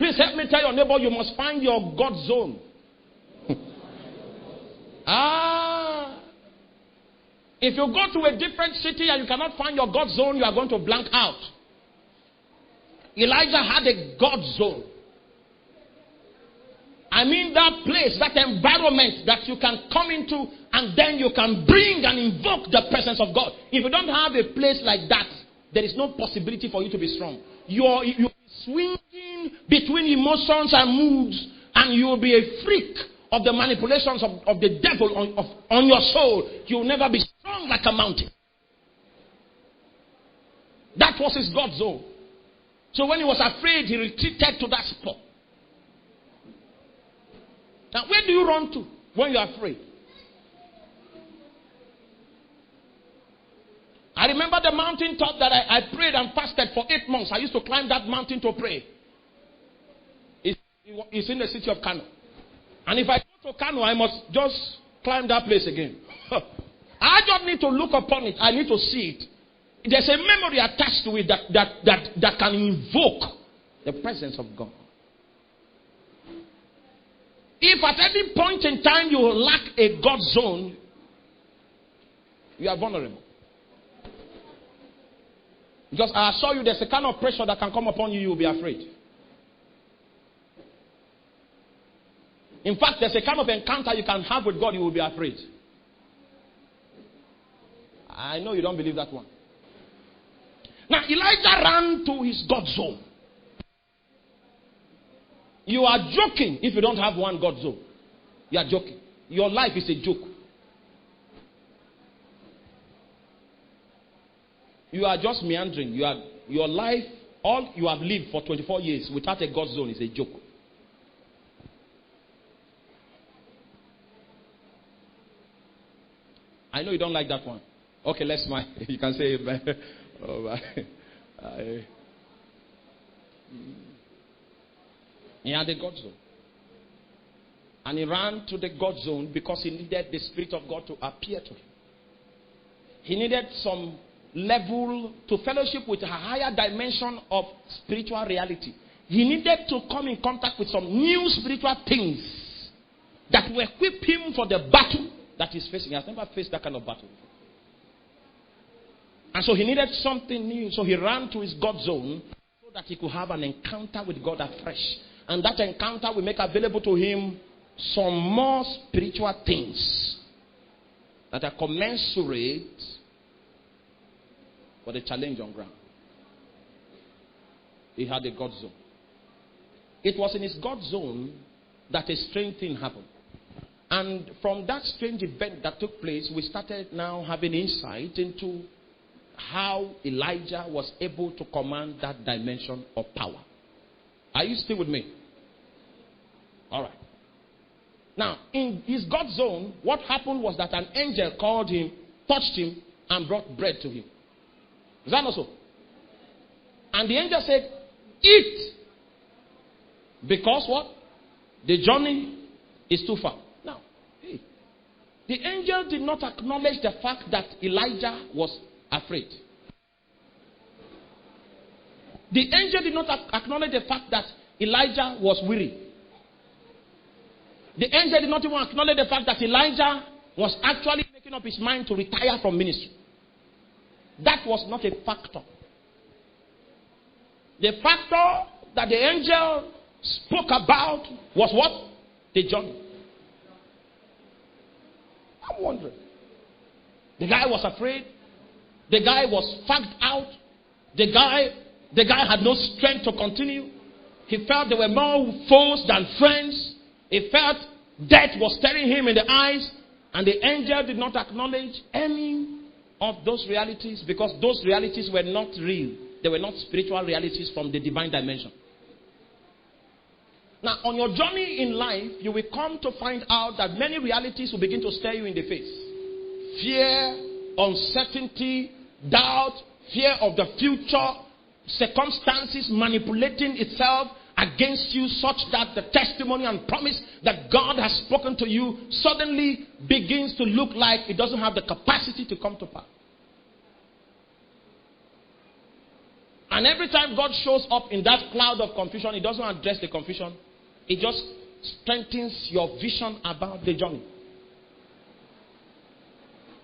Please help me tell your neighbor, you must find your God zone. If you go to a different city and you cannot find your God zone, you are going to blank out. Elijah had a God zone. I mean that place, that environment that you can come into and then you can bring and invoke the presence of God. If you don't have a place like that, there is no possibility for you to be strong. You're swinging between emotions and moods, and you will be a freak of the manipulations of the devil on your soul. You will never be strong like a mountain. That was his God zone. So when he was afraid, he retreated to that spot. Now, where do you run to when you are afraid? I remember the mountain top that I prayed and fasted for 8 months. I used to climb that mountain to pray. It's in the city of Kano. And if I go to Kano, I must just climb that place again. I don't need to look upon it. I need to see it. There's a memory attached to it that can invoke the presence of God. If at any point in time you lack a God zone, you are vulnerable. Because I assure you there's a kind of pressure that can come upon you, you will be afraid. In fact, there's a kind of encounter you can have with God, you will be afraid. I know you don't believe that one. Now, Elijah ran to his God zone. You are joking if you don't have one God zone. You are joking. Your life is a joke. You are just meandering. Your life, all you have lived for 24 years without a God zone is a joke. I know you don't like that one. Okay, let's smile. You can say it. Oh, he had a God zone. And he ran to the God zone because he needed the Spirit of God to appear to him. He needed some level to fellowship with a higher dimension of spiritual reality. He needed to come in contact with some new spiritual things that will equip him for the battle that he's facing. He has never faced that kind of battle. And so he needed something new. So he ran to his God zone so that he could have an encounter with God afresh. And that encounter will make available to him some more spiritual things that are commensurate for the challenge on ground. He had a God zone. It was in his God zone that a strange thing happened. And from that strange event that took place, we started now having insight into how Elijah was able to command that dimension of power. Are you still with me? All right. Now, in his God zone, what happened was that an angel called him, touched him, and brought bread to him. Is that not so? And the angel said, eat. Because what? The journey is too far. Now, the angel did not acknowledge the fact that Elijah was afraid. The angel did not acknowledge the fact that Elijah was weary. The angel did not even acknowledge the fact that Elijah was actually making up his mind to retire from ministry. That was not a factor. The factor that the angel spoke about was what? The journey. I'm wondering. The guy was afraid. The guy was fagged out. The guy had no strength to continue. He felt there were more foes than friends. He felt death was staring him in the eyes. And the angel did not acknowledge any of those realities because those realities were not real. They were not spiritual realities from the divine dimension. Now, on your journey in life, you will come to find out that many realities will begin to stare you in the face. Fear, uncertainty, doubt, fear of the future, circumstances manipulating itself against you such that the testimony and promise that God has spoken to you suddenly begins to look like it doesn't have the capacity to come to pass. And every time God shows up in that cloud of confusion, He doesn't address the confusion. It just strengthens your vision about the journey.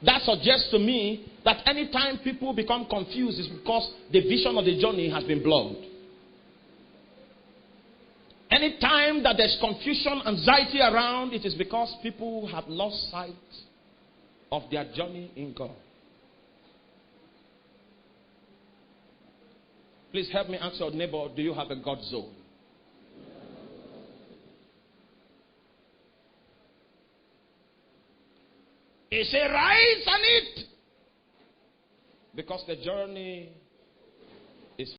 That suggests to me that anytime people become confused, it's because the vision of the journey has been blurred. Anytime that there's confusion, anxiety around, it is because people have lost sight of their journey in God. Please help me answer your neighbor, do you have a God zone? He said, rise and eat. Because the journey